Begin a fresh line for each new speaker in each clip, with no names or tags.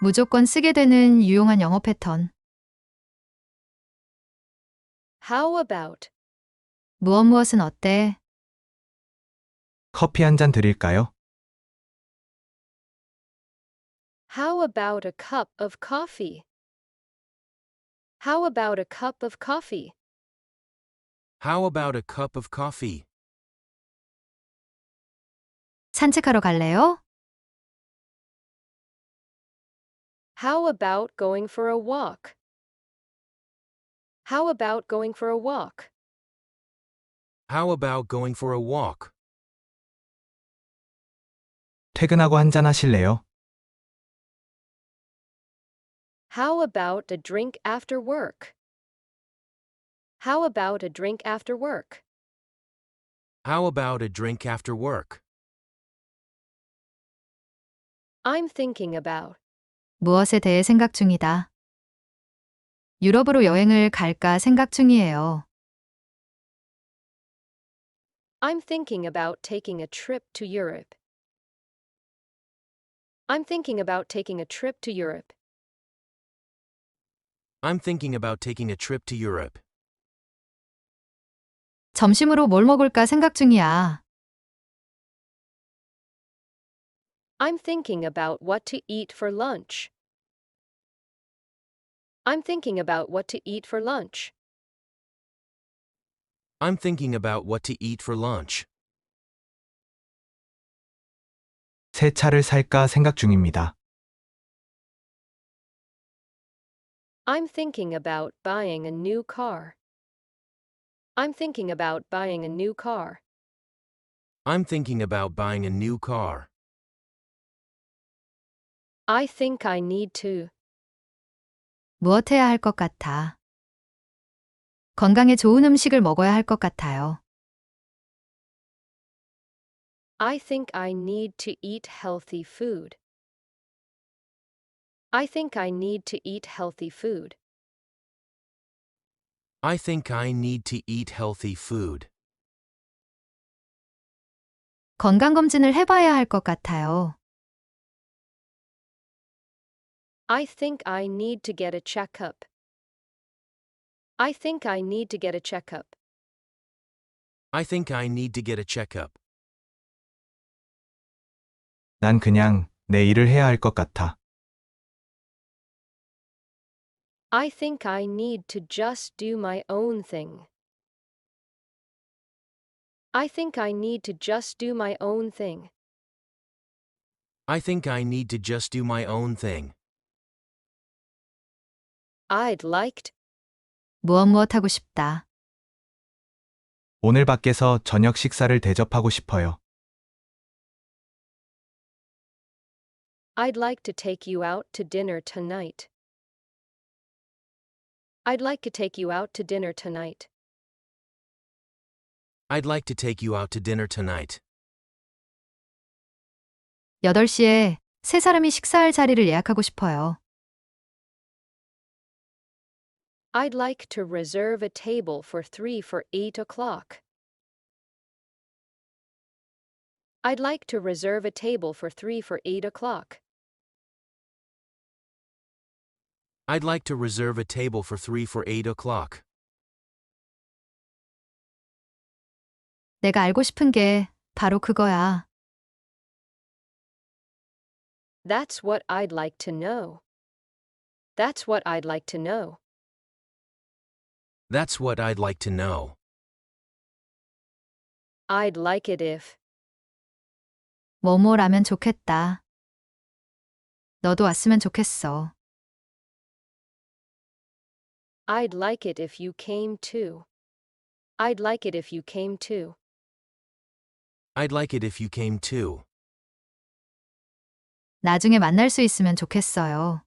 무조건 쓰게 되는 유용한 영어 패턴.
How about?
무엇은 어때?
커피 한 잔 드릴까요?
How about a cup of coffee? How about a cup of coffee?
How about a cup of coffee?
산책하러 갈래요?
How about going for a walk? How about going for a walk?
How about going for a walk?
퇴근하고 한 잔 하실래요?
How about a drink after work? How about a drink after work?
How about a drink after work?
I'm thinking about.
무엇에 대해 생각 중이다. 유럽으로 여행을 갈까 생각 중이에요.
I'm thinking about taking a trip to Europe. I'm thinking about taking a trip to Europe.
I'm thinking about taking a trip to Europe.
점심으로 뭘 먹을까 생각 중이야.
I'm thinking about what to eat for lunch. I'm thinking about what to eat for lunch.
I'm thinking about what to eat for lunch.
새 차를 살까 생각 중입니다.
I'm thinking about buying a new car. I'm thinking about buying a new car.
I'm thinking about buying a new car.
I think I need to.
무엇 해야 할 것 같아. 건강에 좋은 음식을 먹어야 할 것 같아요.
I think I need to eat healthy food. I think I need to eat healthy food.
I think I need to eat healthy food.
건강검진을 해봐야 할 것 같아요.
I think I need to get a checkup. I think I need to get a checkup.
I think I need to get a checkup.
난 그냥 내 일을 해야 할 것 같아.
I think I need to just do my own thing. I think I need to just do my own thing.
I think I need to just do my own thing.
I'd like to.
무엇 하고 싶다.
오늘 밖에서 저녁 식사를 대접하고 싶어요.
I'd like to take you out to dinner tonight. I'd like to take you out to dinner tonight.
I'd like to take you out to dinner tonight.
8시에 세 사람이 식사할 자리를 예약하고 싶어요.
I'd like to reserve a table for 3 for 8 o'clock. I'd like to reserve a table for 3 for 8 o'clock.
I'd like to reserve a table for 3 for 8 o'clock.
내가 알고 싶은 게 바로 그거야.
That's what I'd like to know. That's what I'd like to know.
That's what I'd like to know.
I'd like it if.
뭐뭐라면 좋겠다. 너도 왔으면 좋겠어.
I'd like it if you came too. I'd like it if you came too.
I'd like it if you came too.
나중에 만날 수 있으면 좋겠어요.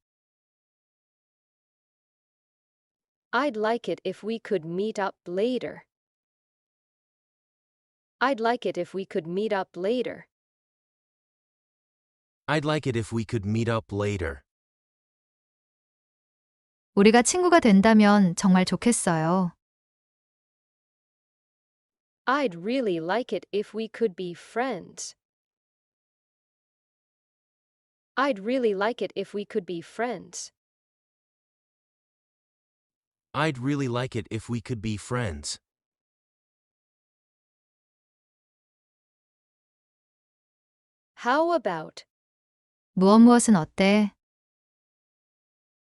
I'd like it if we could meet up later. I'd like it if we could meet up later.
I'd like it if we could meet up later.
우리가 친구가 된다면 정말 좋겠어요.
I'd really like it if we could be friends. I'd really like it if we could be friends.
I'd really like it if we could be friends.
How about?
무엇은 어때?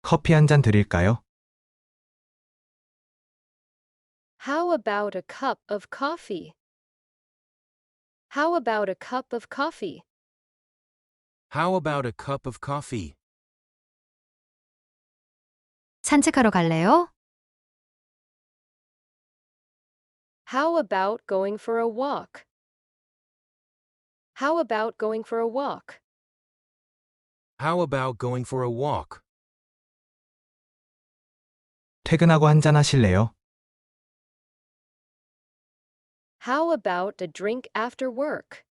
커피 한 잔 드릴까요?
How about a cup of coffee? How about a cup of coffee?
How about a cup of coffee?
산책하러 갈래요?
How about going for a walk? How about going for a walk?
How about going for a walk?
퇴근하고 한 잔 하실래요?
How about a drink after work?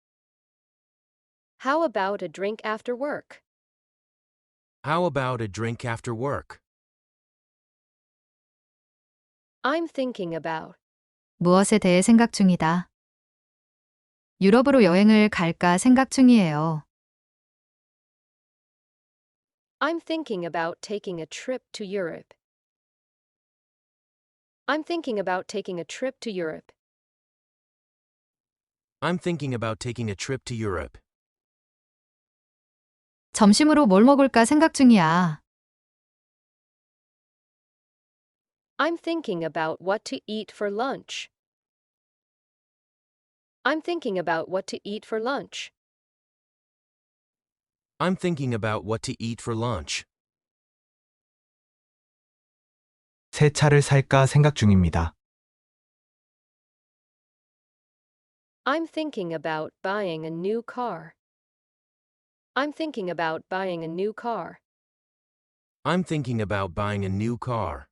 How about a drink after work?
How about a drink after work?
I'm thinking about.
무엇에 대해 생각 중이다. 유럽으로 여행을 갈까 생각 중이에요.
I'm thinking about taking a trip to Europe. I'm thinking about taking a trip to Europe.
I'm thinking about taking a trip to Europe.
점심으로 뭘 먹을까 생각 중이야.
I'm thinking about what to eat for lunch. I'm thinking about what to eat for lunch.
I'm thinking about what to eat for lunch.
새 차를 살까 생각 중입니다.
I'm thinking about buying a new car. I'm thinking about buying a new car.
I'm thinking about buying a new car.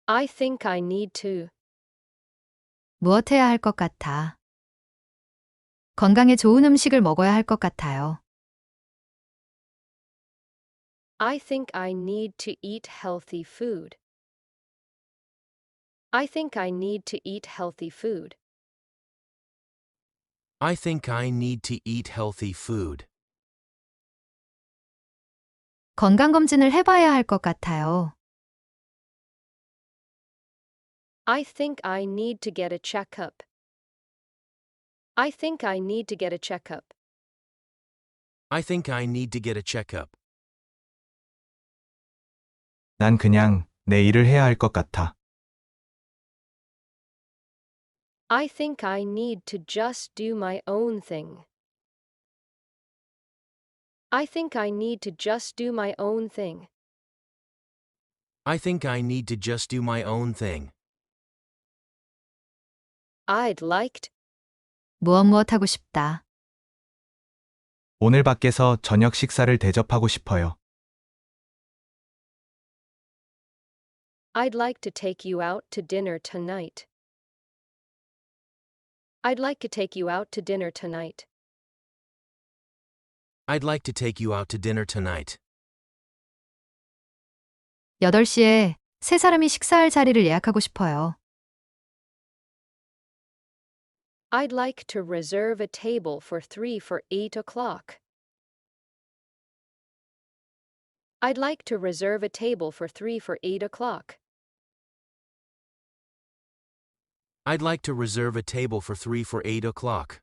I think I need to.
무엇 해야 할 것 같아. 건강에 좋은 음식을 먹어야 할 것 같아요.
I think I need to eat healthy food. I think I need to eat healthy food.
I think I need to eat healthy food.
건강검진을 해봐야 할 것 같아요.
I think I need to get a checkup. I think I need to get a checkup.
I think I need to get a checkup.
난 그냥 내 일을 해야 할 것 같아.
I think I need to just do my own thing. I think I need to just do my own thing.
I think I need to just do my own thing.
I'd like to.
무엇 하고 싶다.
오늘 밖에서 저녁 식사를 대접하고 싶어요.
I'd like to take you out to dinner tonight. I'd like to take you out to dinner tonight.
I'd like to take you out to dinner tonight.
8시에 세 사람이 식사할 자리를 예약하고 싶어요.
I'd like to reserve a table for 3 for 8 o'clock. I'd like to reserve a table for 3 for 8 o'clock.
I'd like to reserve a table for 3 for 8 o'clock.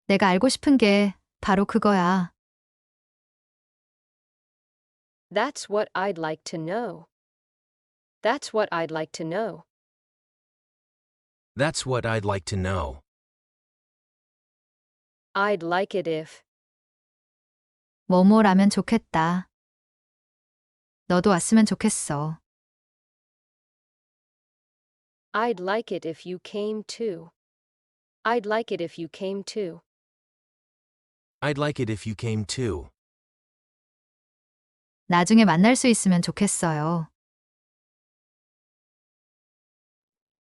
내가 알고 싶은 게 바로 그거야.
That's what I'd like to know. That's what I'd like to know.
That's what I'd like to know.
I'd like it if.
뭐뭐라면 좋겠다. 너도 왔으면 좋겠어.
I'd like it if you came too. I'd like it if you came too.
I'd like it if you came too.
나중에 만날 수 있으면 좋겠어요.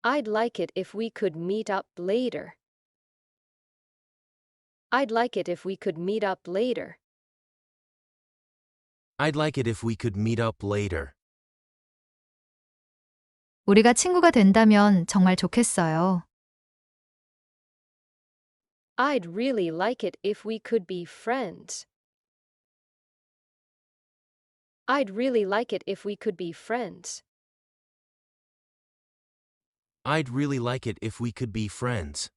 I'd like it if we could meet up later. I'd like it if we could meet up later.
I'd like it if we could meet up later.
우리가 친구가 된다면 정말 좋겠어요.
I'd really like it if we could be friends. I'd really like it if we could be friends.
I'd really like it if we could be friends.